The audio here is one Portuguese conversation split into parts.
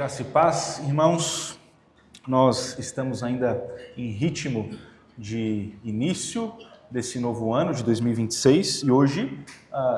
Graça e paz, irmãos, nós estamos ainda em ritmo de início desse novo ano de 2026 e hoje,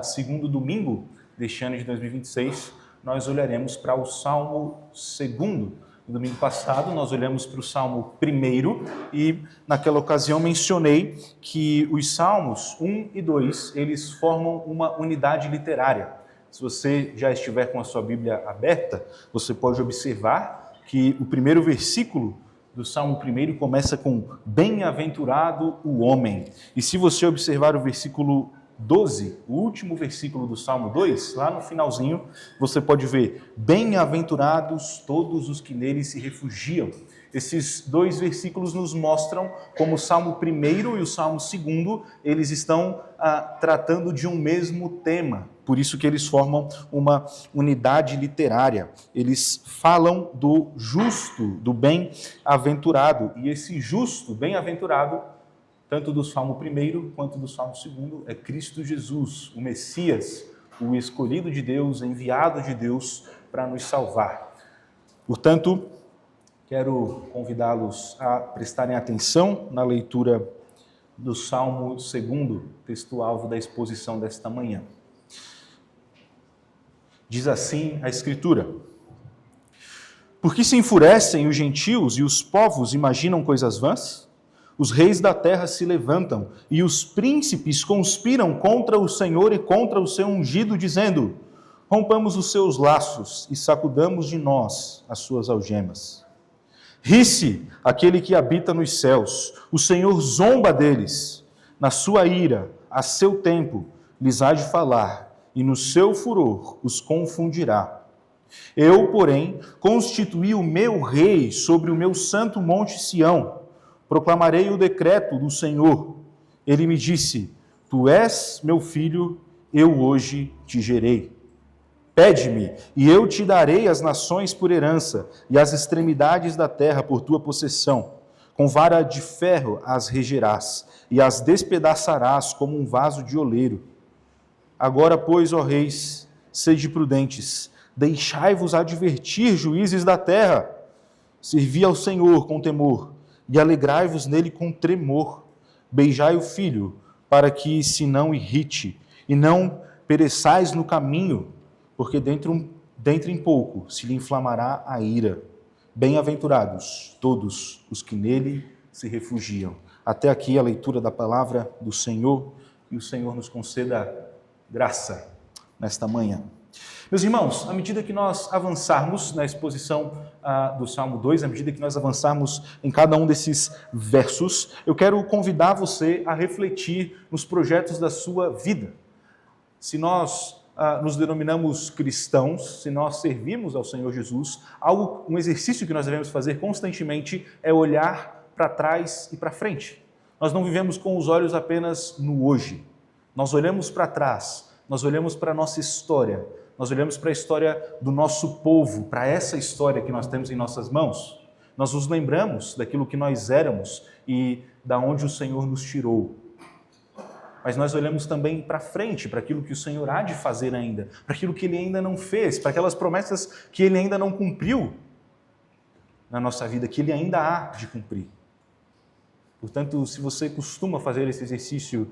segundo domingo deste ano de 2026, nós olharemos para o Salmo 2º. No domingo passado nós olhamos para o Salmo 1º e naquela ocasião mencionei que os Salmos 1 e 2, eles formam uma unidade literária. Se você já estiver com a sua Bíblia aberta, você pode observar que o primeiro versículo do Salmo 1 começa com bem-aventurado o homem. E se você observar o versículo 12, o último versículo do Salmo 2, lá no finalzinho, você pode ver bem-aventurados todos os que nele se refugiam. Esses dois versículos nos mostram como o Salmo 1 e o Salmo 2, eles estão tratando de um mesmo tema. Por isso que eles formam uma unidade literária. Eles falam do justo, do bem-aventurado. E esse justo, bem-aventurado, tanto do Salmo 1 quanto do Salmo 2, é Cristo Jesus, o Messias, o escolhido de Deus, enviado de Deus para nos salvar. Portanto, quero convidá-los a prestarem atenção na leitura do Salmo 2, texto-alvo da exposição desta manhã. Diz assim a Escritura: Por que se enfurecem os gentios e os povos imaginam coisas vãs? Os reis da terra se levantam e os príncipes conspiram contra o Senhor e contra o seu ungido, dizendo: Rompamos os seus laços e sacudamos de nós as suas algemas. Ri-se aquele que habita nos céus, o Senhor zomba deles. Na sua ira, a seu tempo, lhes há de falar, e no seu furor os confundirá. Eu, porém, constituí o meu rei sobre o meu santo monte Sião. Proclamarei o decreto do Senhor. Ele me disse: Tu és meu filho, eu hoje te gerei. Pede-me, e eu te darei as nações por herança, e as extremidades da terra por tua possessão. Com vara de ferro as regerás, e as despedaçarás como um vaso de oleiro. Agora, pois, ó reis, sede prudentes, deixai-vos advertir, juízes da terra. Servi ao Senhor com temor, e alegrai-vos nele com tremor. Beijai o filho, para que se não irrite, e não pereçais no caminho, porque dentro em pouco se lhe inflamará a ira. Bem-aventurados todos os que nele se refugiam. Até aqui a leitura da palavra do Senhor, e o Senhor nos conceda graça nesta manhã. Meus irmãos, à medida que nós avançarmos na exposição do Salmo 2, à medida que nós avançarmos em cada um desses versos, eu quero convidar você a refletir nos projetos da sua vida. Se nós nos denominamos cristãos, se nós servimos ao Senhor Jesus, um exercício que nós devemos fazer constantemente é olhar para trás e para frente. Nós não vivemos com os olhos apenas no hoje. Nós olhamos para trás, nós olhamos para a nossa história, nós olhamos para a história do nosso povo, para essa história que nós temos em nossas mãos. Nós nos lembramos daquilo que nós éramos e da onde o Senhor nos tirou. Mas nós olhamos também para frente, para aquilo que o Senhor há de fazer ainda, para aquilo que Ele ainda não fez, para aquelas promessas que Ele ainda não cumpriu na nossa vida, que Ele ainda há de cumprir. Portanto, se você costuma fazer esse exercício,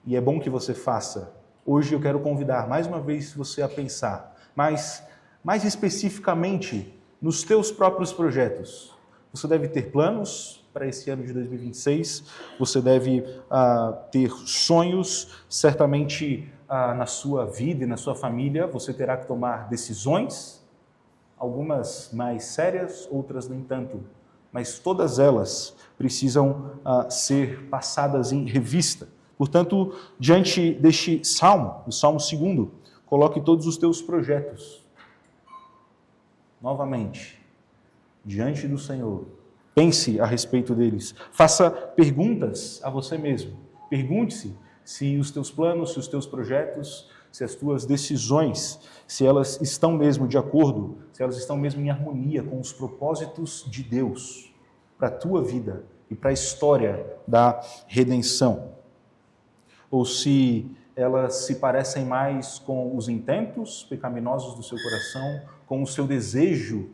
e é bom que você faça, hoje eu quero convidar mais uma vez você a pensar, mas mais especificamente nos teus próprios projetos. Você deve ter planos para esse ano de 2026, você deve ter sonhos, certamente na sua vida e na sua família você terá que tomar decisões, algumas mais sérias, outras nem tanto, mas todas elas precisam ser passadas em revista. Portanto, diante deste salmo, o Salmo 2, coloque todos os teus projetos novamente diante do Senhor. Pense a respeito deles. Faça perguntas a você mesmo. Pergunte-se se os teus planos, se os teus projetos, se as tuas decisões, se elas estão mesmo de acordo, se elas estão mesmo em harmonia com os propósitos de Deus para a tua vida e para a história da redenção. Ou se elas se parecem mais com os intentos pecaminosos do seu coração, com o seu desejo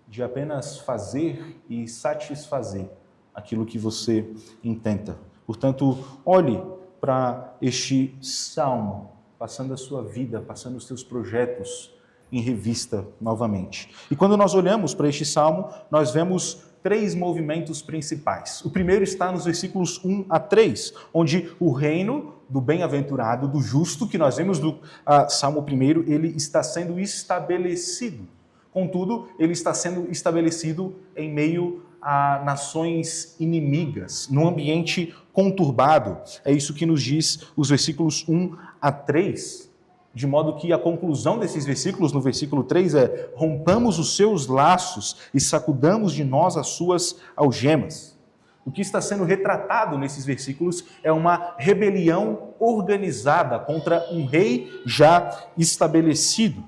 de apenas fazer e satisfazer aquilo que você intenta. Portanto, olhe para este salmo, passando a sua vida, passando os seus projetos em revista novamente. E quando nós olhamos para este salmo, nós vemos 3 movimentos principais. O primeiro está nos versículos 1 a 3, onde o reino do bem-aventurado, do justo, que nós vemos no Salmo 1, ele está sendo estabelecido. Contudo, ele está sendo estabelecido em meio a nações inimigas, num ambiente conturbado. É isso que nos diz os versículos 1 a 3, de modo que a conclusão desses versículos, no versículo 3, é: rompamos os seus laços e sacudamos de nós as suas algemas. O que está sendo retratado nesses versículos é uma rebelião organizada contra um rei já estabelecido.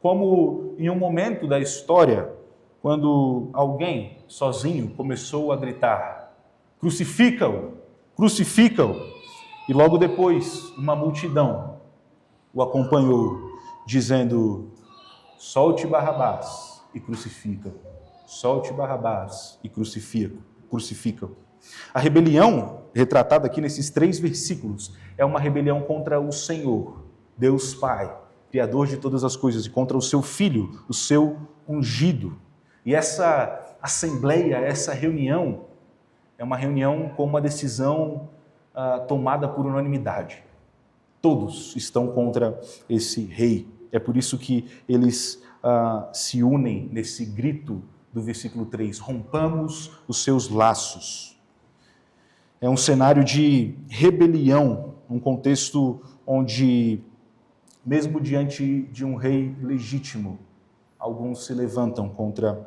Como em um momento da história, quando alguém sozinho começou a gritar: crucifica-o, crucifica-o, e logo depois uma multidão o acompanhou, dizendo: solte Barrabás e crucifica-o, solte Barrabás e crucifica-o. A rebelião retratada aqui nesses 3 versículos é uma rebelião contra o Senhor, Deus Pai, Criador de todas as coisas, e contra o seu Filho, o seu ungido. E essa assembleia, essa reunião, é uma reunião com uma decisão tomada por unanimidade. Todos estão contra esse rei. É por isso que eles se unem nesse grito do versículo 3, rompamos os seus laços. É um cenário de rebelião, um contexto onde, mesmo diante de um rei legítimo, alguns se levantam contra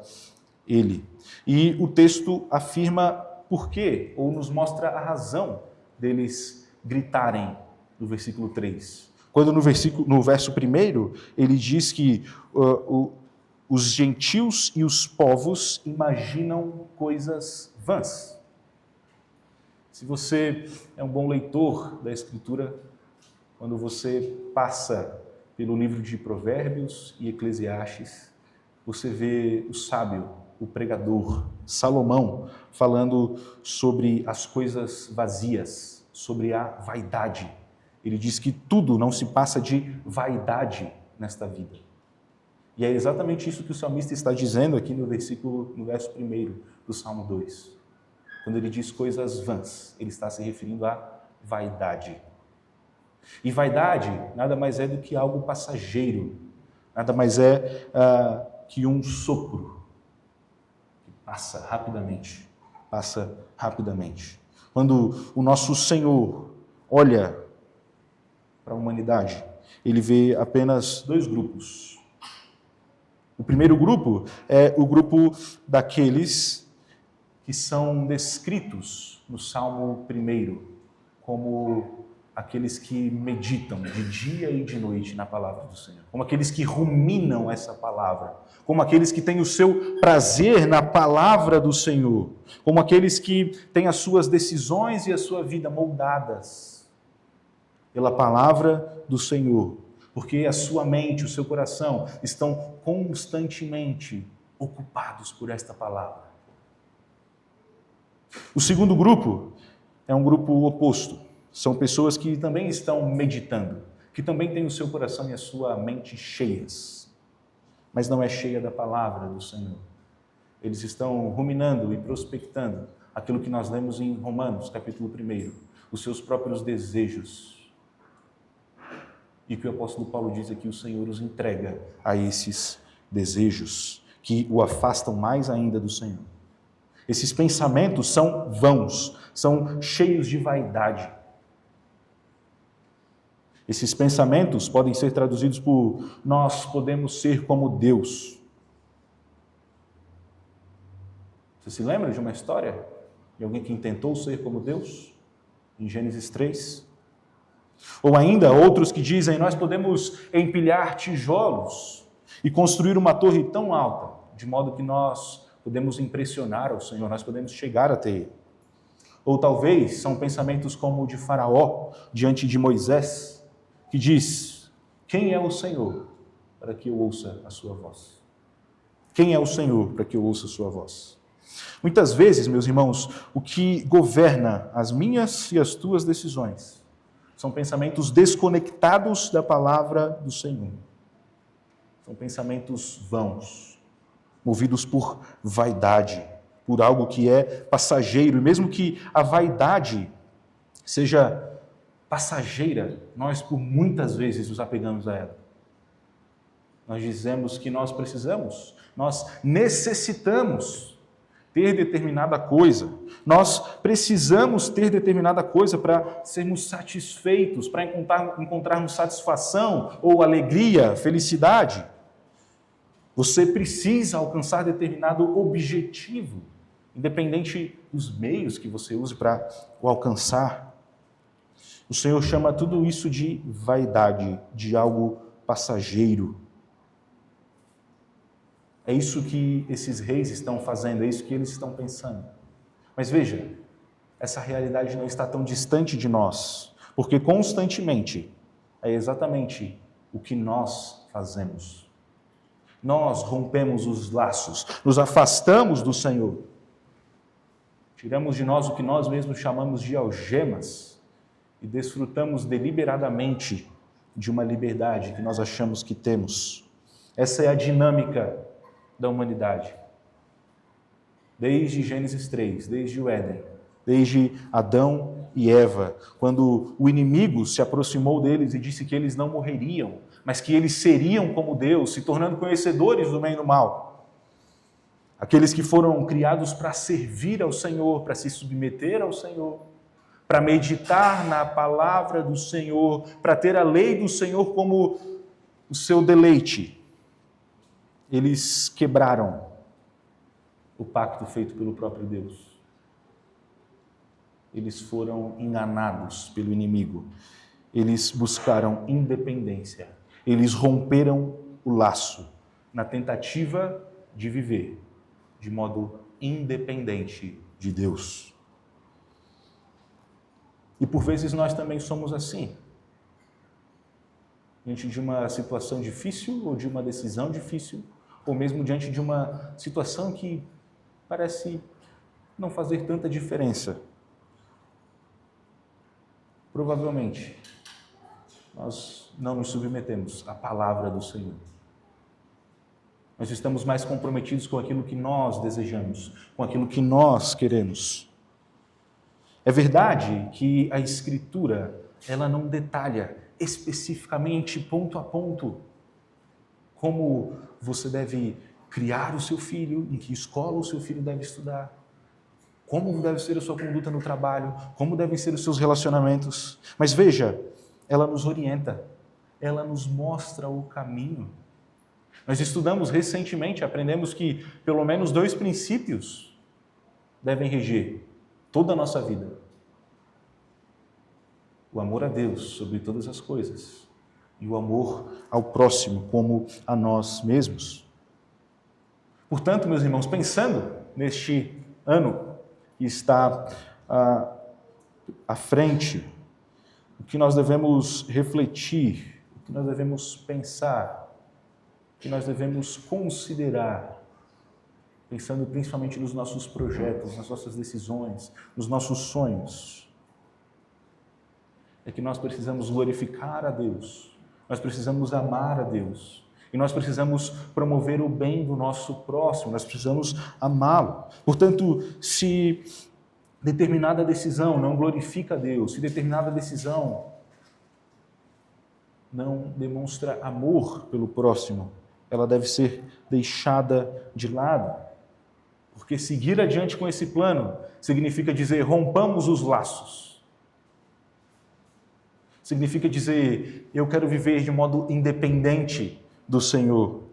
ele. E o texto afirma por quê, ou nos mostra a razão deles gritarem no versículo 3. Quando no verso 1, ele diz que os gentios e os povos imaginam coisas vãs. Se você é um bom leitor da Escritura, quando você passa pelo livro de Provérbios e Eclesiastes, você vê o sábio, o pregador, Salomão, falando sobre as coisas vazias, sobre a vaidade. Ele diz que tudo não se passa de vaidade nesta vida. E é exatamente isso que o salmista está dizendo aqui no verso 1 do Salmo 2. Quando ele diz coisas vãs, ele está se referindo à vaidade. E vaidade nada mais é do que algo passageiro, nada mais é que um sopro que passa rapidamente. Quando o nosso Senhor olha para a humanidade, ele vê apenas 2 grupos. O primeiro grupo é o grupo daqueles que são descritos no Salmo 1 como aqueles que meditam de dia e de noite na palavra do Senhor, como aqueles que ruminam essa palavra, como aqueles que têm o seu prazer na palavra do Senhor, como aqueles que têm as suas decisões e a sua vida moldadas pela palavra do Senhor, porque a sua mente, o seu coração estão constantemente ocupados por esta palavra. O segundo grupo é um grupo oposto. São pessoas que também estão meditando, que também têm o seu coração e a sua mente cheias, mas não é cheia da palavra do Senhor. Eles estão ruminando e prospectando aquilo que nós lemos em Romanos, capítulo 1, os seus próprios desejos. E que o apóstolo Paulo diz aqui, o Senhor os entrega a esses desejos, que o afastam mais ainda do Senhor. Esses pensamentos são vãos, são cheios de vaidade. Esses pensamentos podem ser traduzidos por: nós podemos ser como Deus. Você se lembra de uma história de alguém que tentou ser como Deus? Em Gênesis 3. Ou ainda outros que dizem: nós podemos empilhar tijolos e construir uma torre tão alta, de modo que nós podemos impressionar ao Senhor, nós podemos chegar até Ele. Ou talvez são pensamentos como o de Faraó diante de Moisés, que diz: quem é o Senhor para que eu ouça a sua voz? Quem é o Senhor para que eu ouça a sua voz? Muitas vezes, meus irmãos, o que governa as minhas e as tuas decisões são pensamentos desconectados da palavra do Senhor. São pensamentos vãos, movidos por vaidade, por algo que é passageiro. E mesmo que a vaidade seja passageira, nós por muitas vezes nos apegamos a ela. Nós dizemos que nós precisamos, nós necessitamos ter determinada coisa. Nós precisamos ter determinada coisa para sermos satisfeitos, para encontrarmos satisfação ou alegria, felicidade. Você precisa alcançar determinado objetivo, independente dos meios que você use para o alcançar. O Senhor chama tudo isso de vaidade, de algo passageiro. É isso que esses reis estão fazendo, é isso que eles estão pensando. Mas veja, essa realidade não está tão distante de nós, porque constantemente é exatamente o que nós fazemos. Nós rompemos os laços, nos afastamos do Senhor. Tiramos de nós o que nós mesmos chamamos de algemas e desfrutamos deliberadamente de uma liberdade que nós achamos que temos. Essa é a dinâmica da humanidade. Desde Gênesis 3, desde o Éden, desde Adão e Eva, quando o inimigo se aproximou deles e disse que eles não morreriam, mas que eles seriam como Deus, se tornando conhecedores do bem e do mal. Aqueles que foram criados para servir ao Senhor, para se submeter ao Senhor, para meditar na palavra do Senhor, para ter a lei do Senhor como o seu deleite. Eles quebraram o pacto feito pelo próprio Deus. Eles foram enganados pelo inimigo. Eles buscaram independência. Eles romperam o laço na tentativa de viver de modo independente de Deus. E por vezes nós também somos assim. Diante de uma situação difícil ou de uma decisão difícil, ou mesmo diante de uma situação que parece não fazer tanta diferença. Provavelmente, nós não nos submetemos à palavra do Senhor. Nós estamos mais comprometidos com aquilo que nós desejamos, com aquilo que nós queremos. É verdade que a Escritura, ela não detalha especificamente, ponto a ponto, como você deve criar o seu filho, em que escola o seu filho deve estudar, como deve ser a sua conduta no trabalho, como devem ser os seus relacionamentos. Mas veja, ela nos orienta, ela nos mostra o caminho. Nós estudamos recentemente, aprendemos que pelo menos 2 princípios devem reger toda a nossa vida. O amor a Deus sobre todas as coisas e o amor ao próximo como a nós mesmos. Portanto, meus irmãos, pensando neste ano que está à frente, o que nós devemos refletir, o que nós devemos pensar, o que nós devemos considerar, pensando principalmente nos nossos projetos, nas nossas decisões, nos nossos sonhos, é que nós precisamos glorificar a Deus, nós precisamos amar a Deus, e nós precisamos promover o bem do nosso próximo, nós precisamos amá-lo. Portanto, se determinada decisão não glorifica a Deus, se determinada decisão não demonstra amor pelo próximo, ela deve ser deixada de lado. Porque seguir adiante com esse plano significa dizer, rompamos os laços. Significa dizer, eu quero viver de modo independente do Senhor.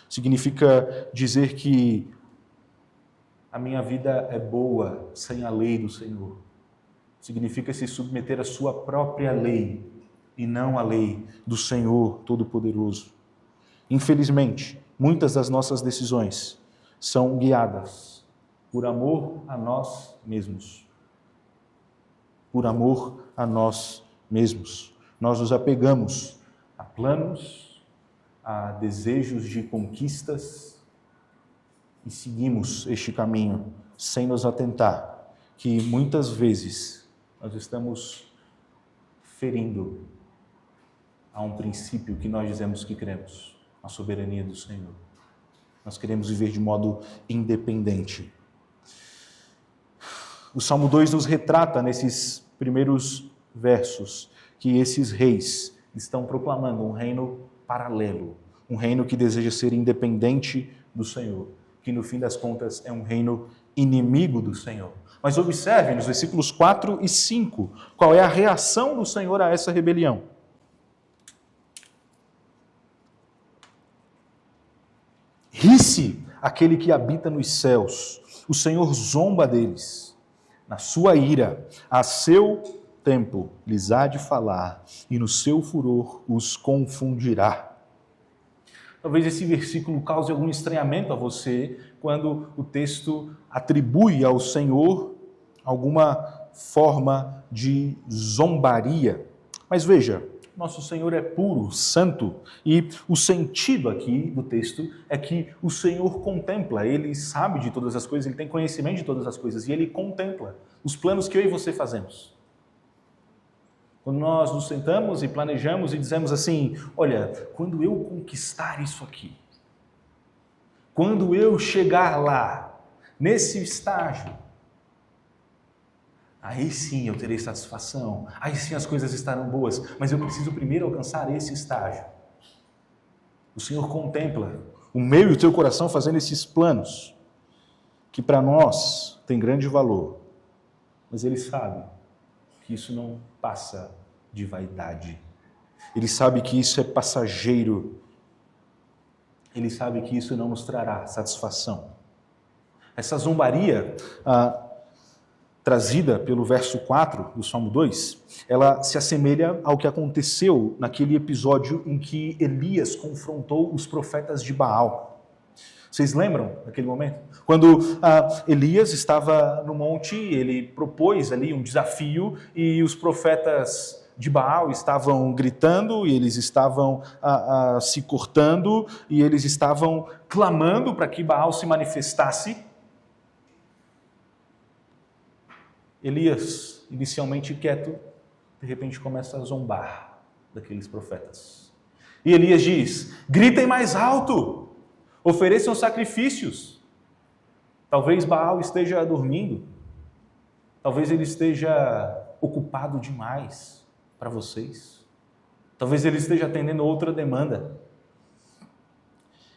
Significa dizer que a minha vida é boa sem a lei do Senhor. Significa se submeter à sua própria lei e não à lei do Senhor Todo-Poderoso. Infelizmente, muitas das nossas decisões são guiadas por amor a nós mesmos. Por amor a nós mesmos. Nós nos apegamos a planos, a desejos de conquistas e seguimos este caminho sem nos atentar que muitas vezes nós estamos ferindo a um princípio que nós dizemos que cremos, a soberania do Senhor. Nós queremos viver de modo independente. O Salmo 2 nos retrata nesses primeiros versos que esses reis estão proclamando um reino paralelo, um reino que deseja ser independente do Senhor, que no fim das contas é um reino inimigo do Senhor. Mas observe nos versículos 4 e 5 qual é a reação do Senhor a essa rebelião. Ri-se aquele que habita nos céus, o Senhor zomba deles. Na sua ira, a seu tempo lhes há de falar, e no seu furor os confundirá. Talvez esse versículo cause algum estranhamento a você, quando o texto atribui ao Senhor alguma forma de zombaria. Mas veja, nosso Senhor é puro, santo, e o sentido aqui do texto é que o Senhor contempla, Ele sabe de todas as coisas, Ele tem conhecimento de todas as coisas, e Ele contempla os planos que eu e você fazemos. Quando nós nos sentamos e planejamos e dizemos assim, olha, quando eu conquistar isso aqui, quando eu chegar lá, nesse estágio, aí sim eu terei satisfação, aí sim as coisas estarão boas, mas eu preciso primeiro alcançar esse estágio. O Senhor contempla o meu e o teu coração fazendo esses planos, que para nós tem grande valor, mas Ele sabe que isso não passa de vaidade. Ele sabe que isso é passageiro. Ele sabe que isso não nos trará satisfação. Essa zombaria trazida pelo verso 4 do Salmo 2, ela se assemelha ao que aconteceu naquele episódio em que Elias confrontou os profetas de Baal. Vocês lembram daquele momento? Quando Elias estava no monte, ele propôs ali um desafio e os profetas de Baal estavam gritando e eles estavam se cortando e eles estavam clamando para que Baal se manifestasse. Elias, inicialmente quieto, de repente começa a zombar daqueles profetas. E Elias diz, gritem mais alto! Ofereçam sacrifícios. Talvez Baal esteja dormindo. Talvez ele esteja ocupado demais para vocês. Talvez ele esteja atendendo outra demanda.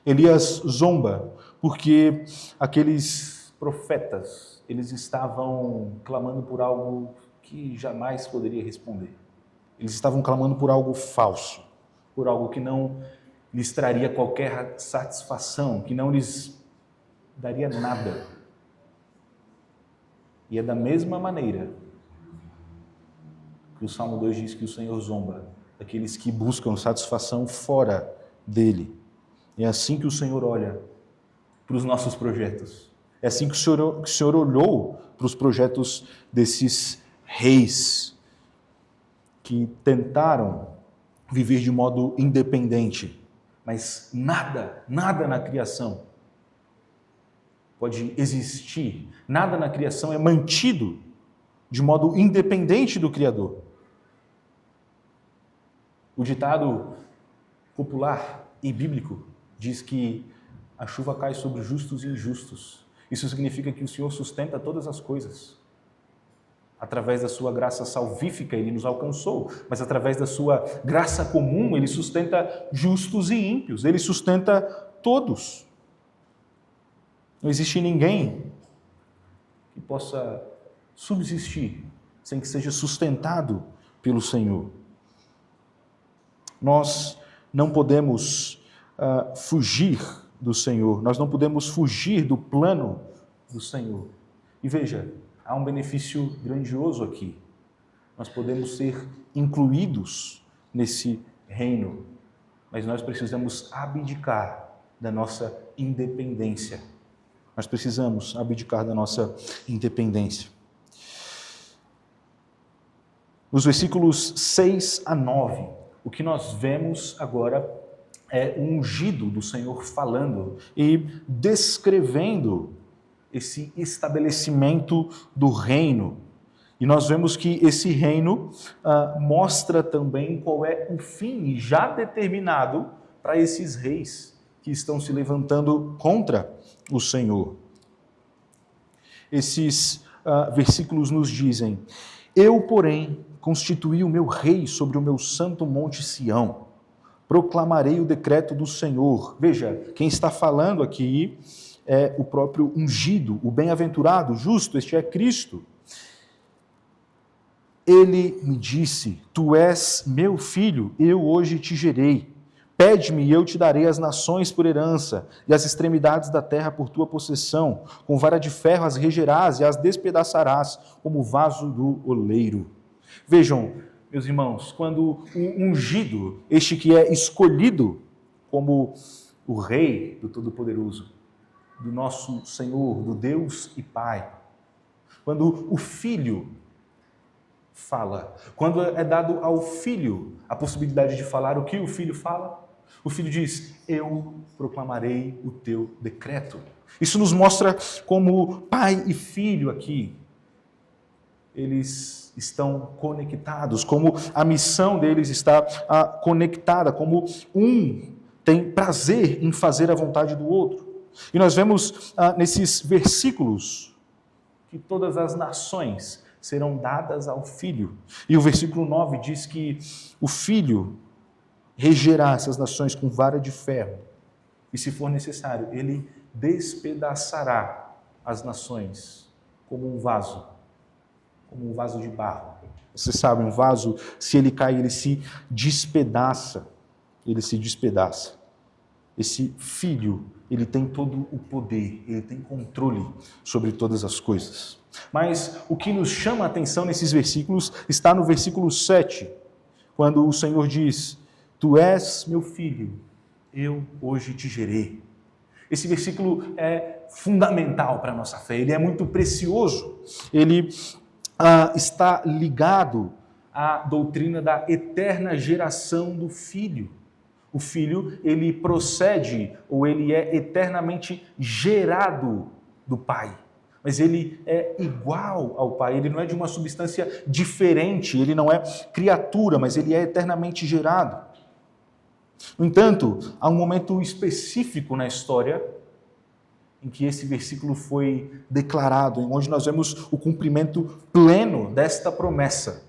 Elias zomba porque aqueles profetas, eles estavam clamando por algo que jamais poderia responder. Eles estavam clamando por algo falso, por algo que não lhes traria qualquer satisfação, que não lhes daria nada. E é da mesma maneira que o Salmo 2 diz que o Senhor zomba daqueles que buscam satisfação fora dele. É assim que o Senhor olha para os nossos projetos. É assim que o Senhor olhou para os projetos desses reis que tentaram viver de modo independente. Mas nada na criação pode existir, nada na criação é mantido de modo independente do Criador. O ditado popular e bíblico diz que a chuva cai sobre justos e injustos. Isso significa que o Senhor sustenta todas as coisas. Através da sua graça salvífica, Ele nos alcançou, mas através da sua graça comum, Ele sustenta justos e ímpios, Ele sustenta todos. Não existe ninguém que possa subsistir sem que seja sustentado pelo Senhor. Nós não podemos fugir do Senhor, nós não podemos fugir do plano do Senhor. E veja, há um benefício grandioso aqui. Nós podemos ser incluídos nesse reino, mas nós precisamos abdicar da nossa independência. Nós precisamos abdicar da nossa independência. Nos versículos 6 a 9, o que nós vemos agora é o ungido do Senhor falando e descrevendo esse estabelecimento do reino. E nós vemos que esse reino mostra também qual é o fim já determinado para esses reis que estão se levantando contra o Senhor. Esses versículos nos dizem: eu, porém, constituí o meu rei sobre o meu santo monte Sião. Proclamarei o decreto do Senhor. Veja, quem está falando aqui é o próprio ungido, o bem-aventurado, o justo, este é Cristo. Ele me disse: tu és meu filho, eu hoje te gerei. Pede-me e eu te darei as nações por herança e as extremidades da terra por tua possessão. Com vara de ferro as regerás e as despedaçarás como vaso do oleiro. Vejam, meus irmãos, quando o ungido, este que é escolhido como o rei do Todo-Poderoso, do nosso Senhor, do Deus e Pai, quando o Filho fala, quando é dado ao Filho a possibilidade de falar o que o Filho fala, o Filho diz: eu proclamarei o teu decreto. Isso nos mostra como pai e filho aqui, eles estão conectados, como a missão deles está conectada, como um tem prazer em fazer a vontade do outro. E nós vemos nesses versículos que todas as nações serão dadas ao Filho. E o versículo 9 diz que o Filho regerá essas nações com vara de ferro, e se for necessário, ele despedaçará as nações como um vaso de barro. Você sabe, um vaso, se ele cai, ele se despedaça. Esse filho, ele tem todo o poder, ele tem controle sobre todas as coisas. Mas o que nos chama a atenção nesses versículos está no versículo 7, quando o Senhor diz: tu és meu filho, eu hoje te gerei. Esse versículo é fundamental para a nossa fé, ele é muito precioso. Ele está ligado à doutrina da eterna geração do Filho. O Filho, ele procede, ou ele é eternamente gerado do Pai. Mas ele é igual ao Pai, ele não é de uma substância diferente, ele não é criatura, mas ele é eternamente gerado. No entanto, há um momento específico na história em que esse versículo foi declarado, em onde nós vemos o cumprimento pleno desta promessa,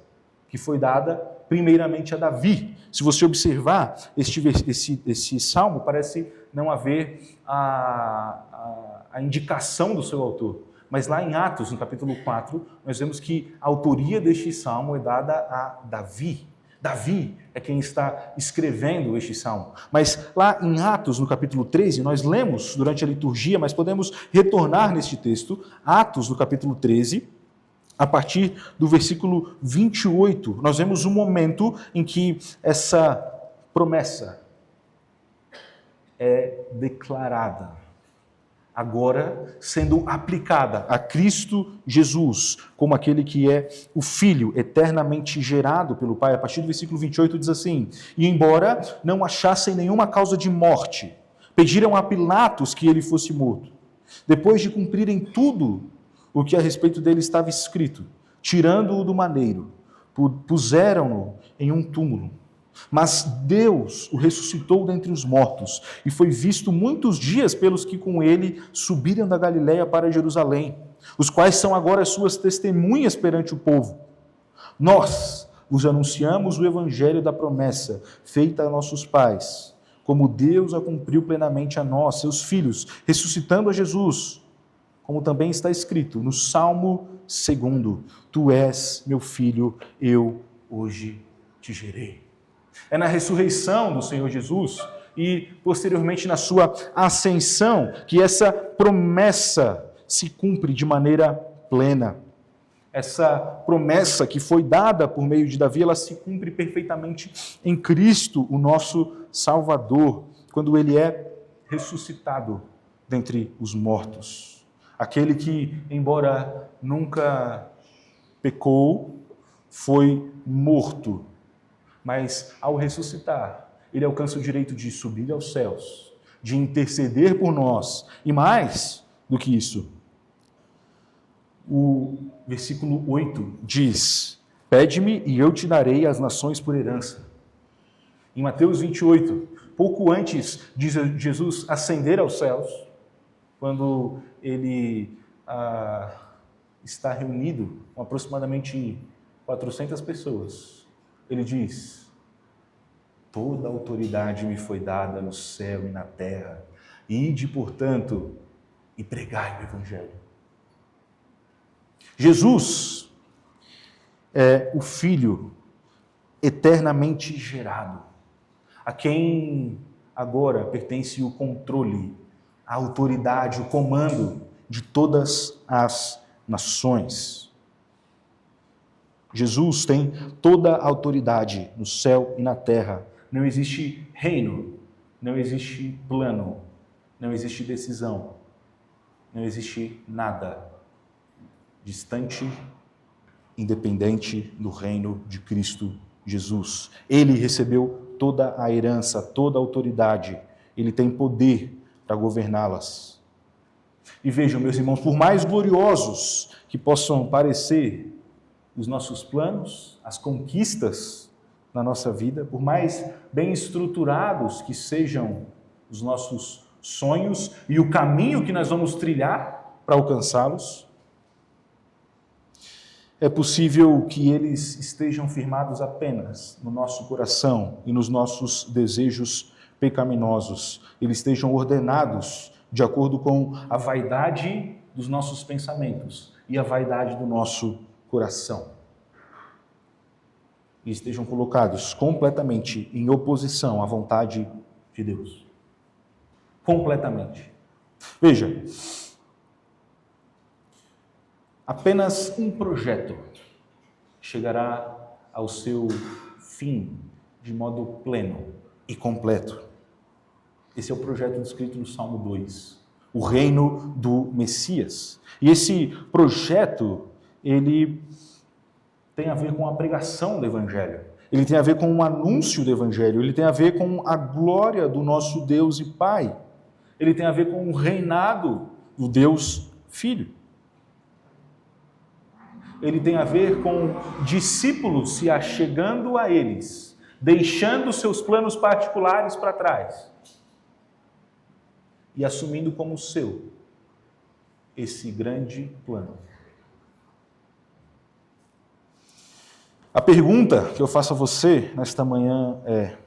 que foi dada primeiramente a Davi. Se você observar esse salmo, parece não haver a indicação do seu autor. Mas lá em Atos, no capítulo 4, nós vemos que a autoria deste salmo é dada a Davi. Davi é quem está escrevendo este salmo. Mas lá em Atos, no capítulo 13, nós lemos durante a liturgia, mas podemos retornar neste texto, Atos, no capítulo 13, a partir do versículo 28, nós vemos um momento em que essa promessa é declarada, agora sendo aplicada a Cristo Jesus, como aquele que é o Filho eternamente gerado pelo Pai. A partir do versículo 28 diz assim: e embora não achassem nenhuma causa de morte, pediram a Pilatos que ele fosse morto. Depois de cumprirem tudo o que a respeito dele estava escrito, tirando-o do madeiro, puseram-no em um túmulo. Mas Deus o ressuscitou dentre os mortos e foi visto muitos dias pelos que com ele subiram da Galiléia para Jerusalém, os quais são agora as suas testemunhas perante o povo. Nós vos anunciamos o evangelho da promessa feita a nossos pais, como Deus a cumpriu plenamente a nós, seus filhos, ressuscitando a Jesus, como também está escrito no Salmo 2: tu és meu filho, eu hoje te gerei. É na ressurreição do Senhor Jesus e posteriormente na sua ascensão que essa promessa se cumpre de maneira plena. Essa promessa que foi dada por meio de Davi, ela se cumpre perfeitamente em Cristo, o nosso Salvador, quando ele é ressuscitado dentre os mortos. Aquele que, embora nunca pecou, foi morto, mas ao ressuscitar, ele alcança o direito de subir aos céus, de interceder por nós. E mais do que isso, o versículo 8 diz: pede-me e eu te darei as nações por herança. Em Mateus 28, pouco antes de Jesus ascender aos céus, quando ele está reunido com aproximadamente 400 pessoas, ele diz: toda autoridade me foi dada no céu e na terra, ide, portanto, e pregai o Evangelho. Jesus é o Filho eternamente gerado, a quem agora pertence o controle, a autoridade, o comando de todas as nações. Jesus tem toda a autoridade no céu e na terra. Não existe reino, não existe plano, não existe decisão, não existe nada distante, independente do reino de Cristo Jesus. Ele recebeu toda a herança, toda a autoridade. Ele tem poder para governá-las. E vejam, meus irmãos, por mais gloriosos que possam parecer os nossos planos, as conquistas na nossa vida, por mais bem estruturados que sejam os nossos sonhos e o caminho que nós vamos trilhar para alcançá-los, é possível que eles estejam firmados apenas no nosso coração e nos nossos desejos pecaminosos. Eles estejam ordenados de acordo com a vaidade dos nossos pensamentos e a vaidade do nosso coração. E estejam colocados completamente em oposição à vontade de Deus. Completamente. Veja, apenas um projeto chegará ao seu fim de modo pleno e completo. Esse é o projeto descrito no Salmo 2, o reino do Messias. E esse projeto, ele tem a ver com a pregação do Evangelho. Ele tem a ver com o anúncio do Evangelho. Ele tem a ver com a glória do nosso Deus e Pai. Ele tem a ver com o reinado do Deus Filho. Ele tem a ver com discípulos se achegando a eles, deixando seus planos particulares para trás e assumindo como seu esse grande plano. A pergunta que eu faço a você nesta manhã é: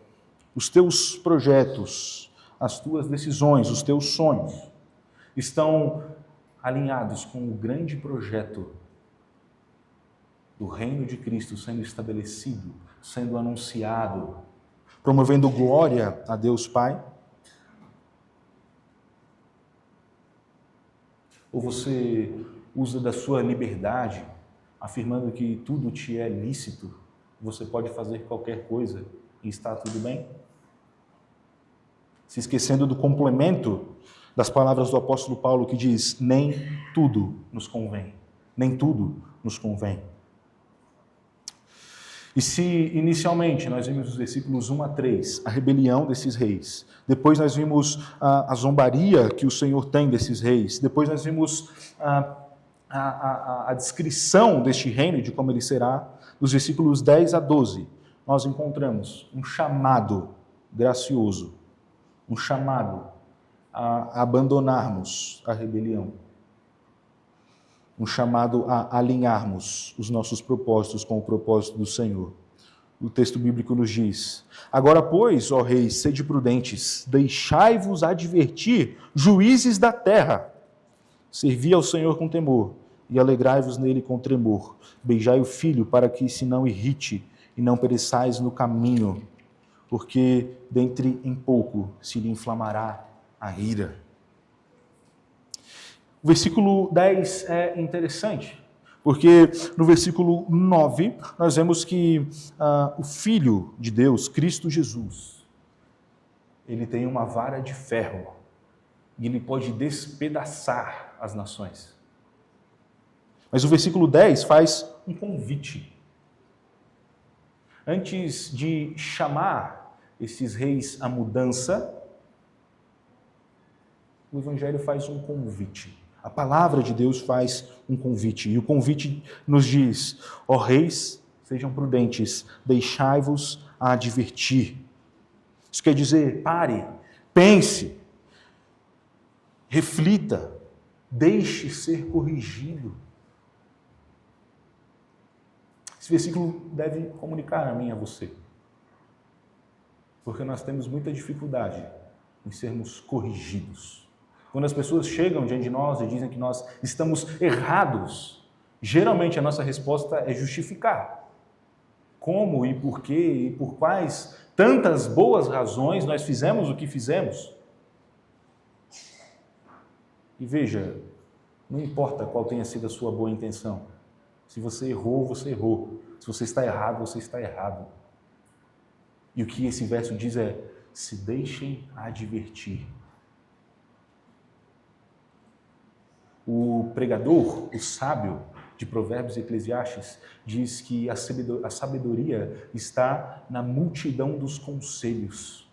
os teus projetos, as tuas decisões, os teus sonhos estão alinhados com o grande projeto do reino de Cristo sendo estabelecido, sendo anunciado, promovendo glória a Deus Pai? Ou você usa da sua liberdade, afirmando que tudo te é lícito, você pode fazer qualquer coisa e está tudo bem? Se esquecendo do complemento das palavras do apóstolo Paulo que diz: nem tudo nos convém, nem tudo nos convém. E se inicialmente nós vimos os versículos 1 a 3, a rebelião desses reis, depois nós vimos a zombaria que o Senhor tem desses reis, depois nós vimos a descrição deste reino, de como ele será, dos versículos 10 a 12, nós encontramos um chamado gracioso, um chamado a abandonarmos a rebelião, um chamado a alinharmos os nossos propósitos com o propósito do Senhor. O texto bíblico nos diz: agora, pois, ó reis, sede prudentes, deixai-vos advertir, juízes da terra. Servi ao Senhor com temor e alegrai-vos nele com tremor. Beijai o filho para que se não irrite e não pereçais no caminho, porque dentre em pouco se lhe inflamará a ira. O versículo 10 é interessante, porque no versículo 9 nós vemos que o Filho de Deus, Cristo Jesus, ele tem uma vara de ferro e ele pode despedaçar as nações. Mas o versículo 10 faz um convite. Antes de chamar esses reis à mudança, o Evangelho faz um convite. A palavra de Deus faz um convite. E o convite nos diz: ó reis, sejam prudentes, deixai-vos advertir. Isso quer dizer, pare, pense, reflita, deixe ser corrigido. Esse versículo deve comunicar a mim e a você, porque nós temos muita dificuldade em sermos corrigidos. Quando as pessoas chegam diante de nós e dizem que nós estamos errados, geralmente a nossa resposta é justificar. Como e por quê e por quais tantas boas razões nós fizemos o que fizemos. E veja, não importa qual tenha sido a sua boa intenção. Se você errou, você errou. Se você está errado, você está errado. E o que esse verso diz é: se deixem advertir. O pregador, o sábio de Provérbios e Eclesiastes, diz que a sabedoria está na multidão dos conselhos.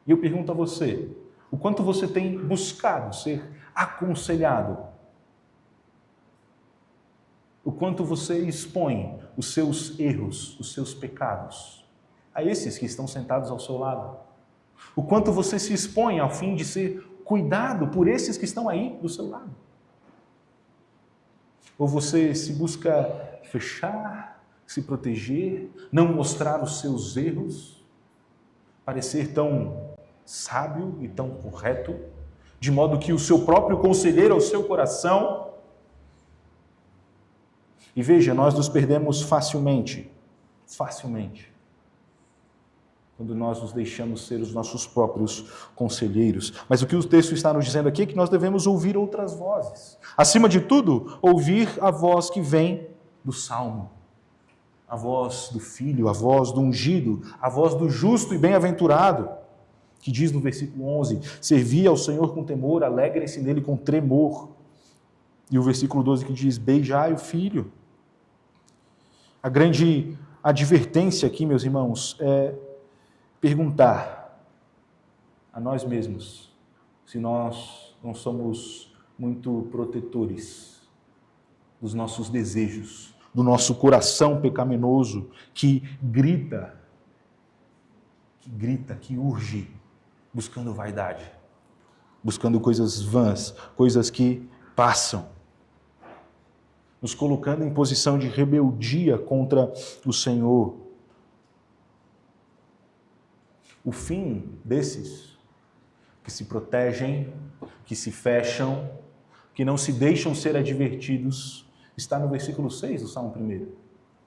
E eu pergunto a você, o quanto você tem buscado ser aconselhado? O quanto você expõe os seus erros, os seus pecados a esses que estão sentados ao seu lado? O quanto você se expõe ao fim de ser cuidado por esses que estão aí do seu lado? Ou você se busca fechar, se proteger, não mostrar os seus erros, parecer tão sábio e tão correto, de modo que o seu próprio conselheiro ao seu coração... E veja, nós nos perdemos facilmente, quando nós nos deixamos ser os nossos próprios conselheiros. Mas o que o texto está nos dizendo aqui é que nós devemos ouvir outras vozes. Acima de tudo, ouvir a voz que vem do Salmo, a voz do Filho, a voz do ungido, a voz do justo e bem-aventurado, que diz no versículo 11, servi ao Senhor com temor, alegrem-se nele com tremor. E o versículo 12 que diz, beijai o Filho. A grande advertência aqui, meus irmãos, é perguntar a nós mesmos se nós não somos muito protetores dos nossos desejos, do nosso coração pecaminoso que grita, que urge, buscando vaidade, buscando coisas vãs, coisas que passam, nos colocando em posição de rebeldia contra o Senhor. O fim desses que se protegem, que se fecham, que não se deixam ser advertidos, está no versículo 6 do Salmo 1,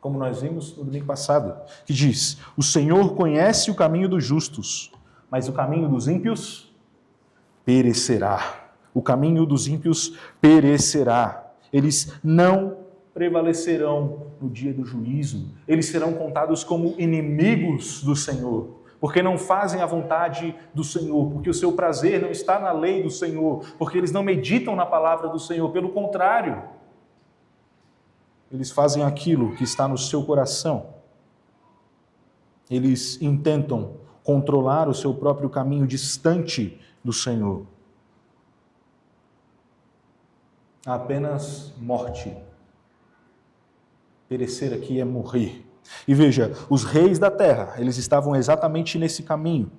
como nós vimos no domingo passado, que diz, o Senhor conhece o caminho dos justos, mas o caminho dos ímpios perecerá. O caminho dos ímpios perecerá. Eles não prevalecerão no dia do juízo. Eles serão contados como inimigos do Senhor, porque não fazem a vontade do Senhor, porque o seu prazer não está na lei do Senhor, porque eles não meditam na palavra do Senhor. Pelo contrário, eles fazem aquilo que está no seu coração. Eles intentam controlar o seu próprio caminho distante do Senhor. Há apenas morte. Perecer aqui é morrer. E veja, os reis da terra, eles estavam exatamente nesse caminho.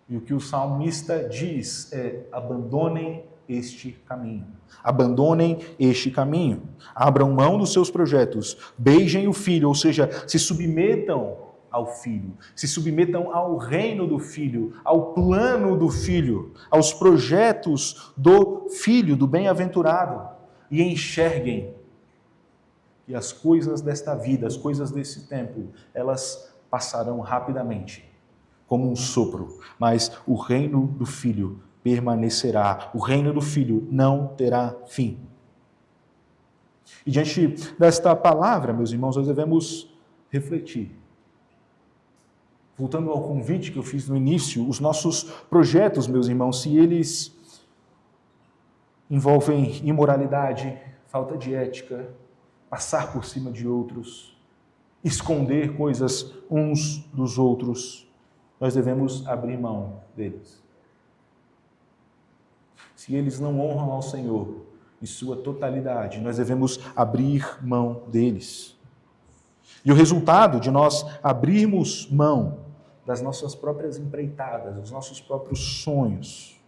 E o que o salmista diz é, abandonem este caminho. Abandonem este caminho. Abram mão dos seus projetos. Beijem o Filho, ou seja, se submetam ao Filho, se submetam ao reino do Filho, ao plano do Filho, aos projetos do Filho, do bem-aventurado, e enxerguem que as coisas desta vida, as coisas desse tempo, elas passarão rapidamente, como um sopro, mas o reino do Filho permanecerá, o reino do Filho não terá fim. E diante desta palavra, meus irmãos, nós devemos refletir. Voltando ao convite que eu fiz no início, os nossos projetos, meus irmãos, se eles envolvem imoralidade, falta de ética, passar por cima de outros, esconder coisas uns dos outros, nós devemos abrir mão deles. Se eles não honram ao Senhor em sua totalidade, nós devemos abrir mão deles. E o resultado de nós abrirmos mão das nossas próprias empreitadas, dos nossos próprios sonhos,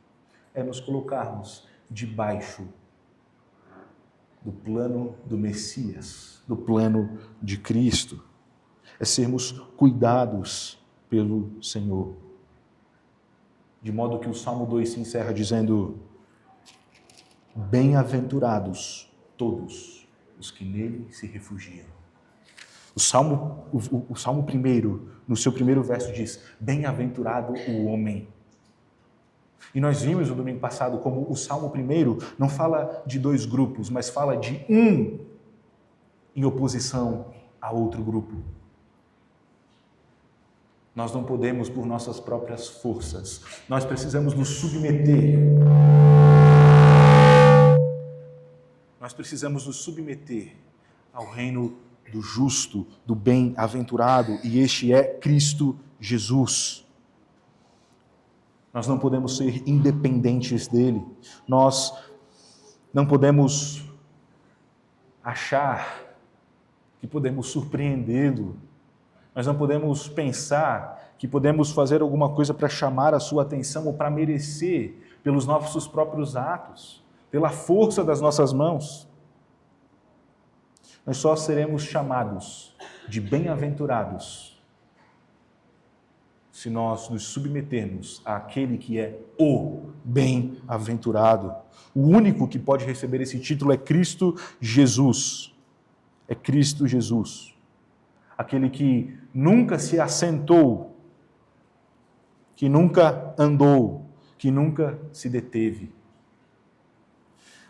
é nos colocarmos debaixo do plano do Messias, do plano de Cristo. É sermos cuidados pelo Senhor. De modo que o Salmo 2 se encerra dizendo: bem-aventurados todos os que nele se refugiam. O Salmo 1, no seu primeiro verso, diz: bem-aventurado o homem. E nós vimos no domingo passado como o Salmo 1 não fala de dois grupos, mas fala de um em oposição a outro grupo. Nós não podemos por nossas próprias forças. Nós precisamos nos submeter. Nós precisamos nos submeter ao reino do justo, do bem-aventurado, e este é Cristo Jesus. Nós não podemos ser independentes dele. Nós não podemos achar que podemos surpreendê-lo. Nós não podemos pensar que podemos fazer alguma coisa para chamar a sua atenção ou para merecer pelos nossos próprios atos, pela força das nossas mãos. Nós só seremos chamados de bem-aventurados se nós nos submetermos àquele que é o bem-aventurado. O único que pode receber esse título é Cristo Jesus. É Cristo Jesus. Aquele que nunca se assentou, que nunca andou, que nunca se deteve.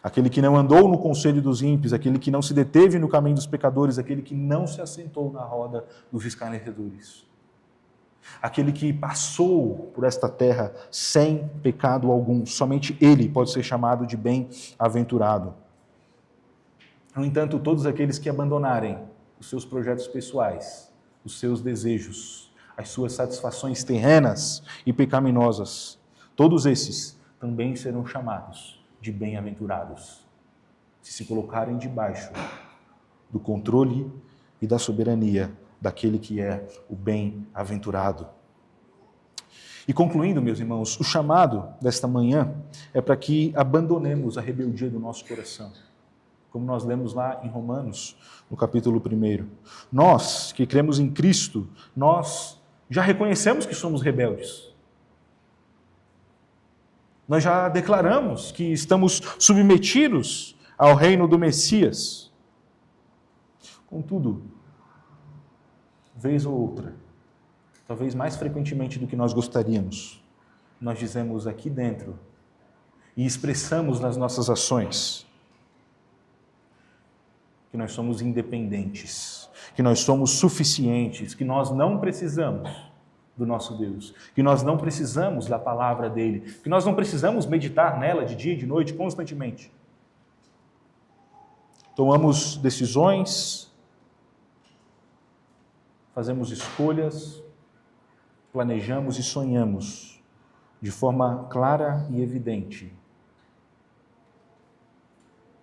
Aquele que não andou no conselho dos ímpios, aquele que não se deteve no caminho dos pecadores, aquele que não se assentou na roda dos escarnecedores. Aquele que passou por esta terra sem pecado algum, somente ele pode ser chamado de bem-aventurado. No entanto, todos aqueles que abandonarem os seus projetos pessoais, os seus desejos, as suas satisfações terrenas e pecaminosas, todos esses também serão chamados de bem-aventurados, se colocarem debaixo do controle e da soberania daquele que é o bem-aventurado. E concluindo, meus irmãos, o chamado desta manhã é para que abandonemos a rebeldia do nosso coração, como nós lemos lá em Romanos, no capítulo 1. Nós, que cremos em Cristo, nós já reconhecemos que somos rebeldes. Nós já declaramos que estamos submetidos ao reino do Messias. Contudo, vez ou outra, talvez mais frequentemente do que nós gostaríamos, nós dizemos aqui dentro e expressamos nas nossas ações que nós somos independentes, que nós somos suficientes, que nós não precisamos do nosso Deus, que nós não precisamos da palavra dele, que nós não precisamos meditar nela de dia e de noite constantemente. Tomamos decisões, fazemos escolhas, planejamos e sonhamos de forma clara e evidente,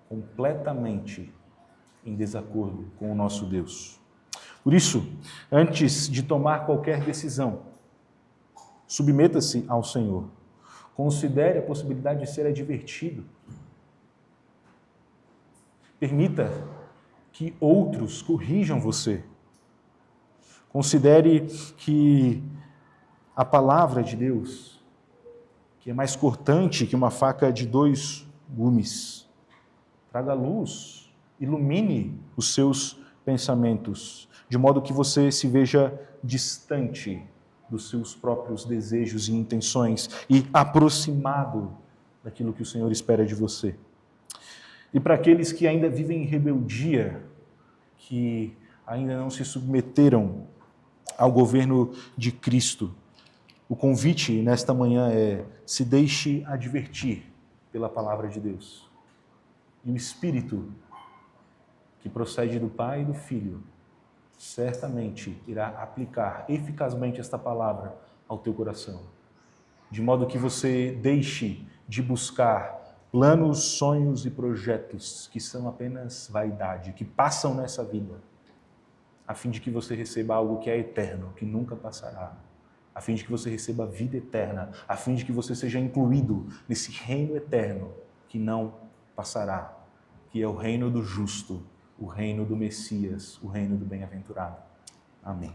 completamente em desacordo com o nosso Deus. Por isso, antes de tomar qualquer decisão, submeta-se ao Senhor. Considere a possibilidade de ser advertido. Permita que outros corrijam você. Considere que a palavra de Deus, que é mais cortante que uma faca de 2 gumes, traga luz, ilumine os seus pensamentos, de modo que você se veja distante dos seus próprios desejos e intenções e aproximado daquilo que o Senhor espera de você. E para aqueles que ainda vivem em rebeldia, que ainda não se submeteram ao governo de Cristo, o convite nesta manhã é: se deixe advertir pela palavra de Deus. E o Espírito que procede do Pai e do Filho certamente irá aplicar eficazmente esta palavra ao teu coração, de modo que você deixe de buscar planos, sonhos e projetos que são apenas vaidade, que passam nessa vida, a fim de que você receba algo que é eterno, que nunca passará, a fim de que você receba a vida eterna, a fim de que você seja incluído nesse reino eterno que não passará, que é o reino do justo, o reino do Messias, o reino do bem-aventurado. Amém.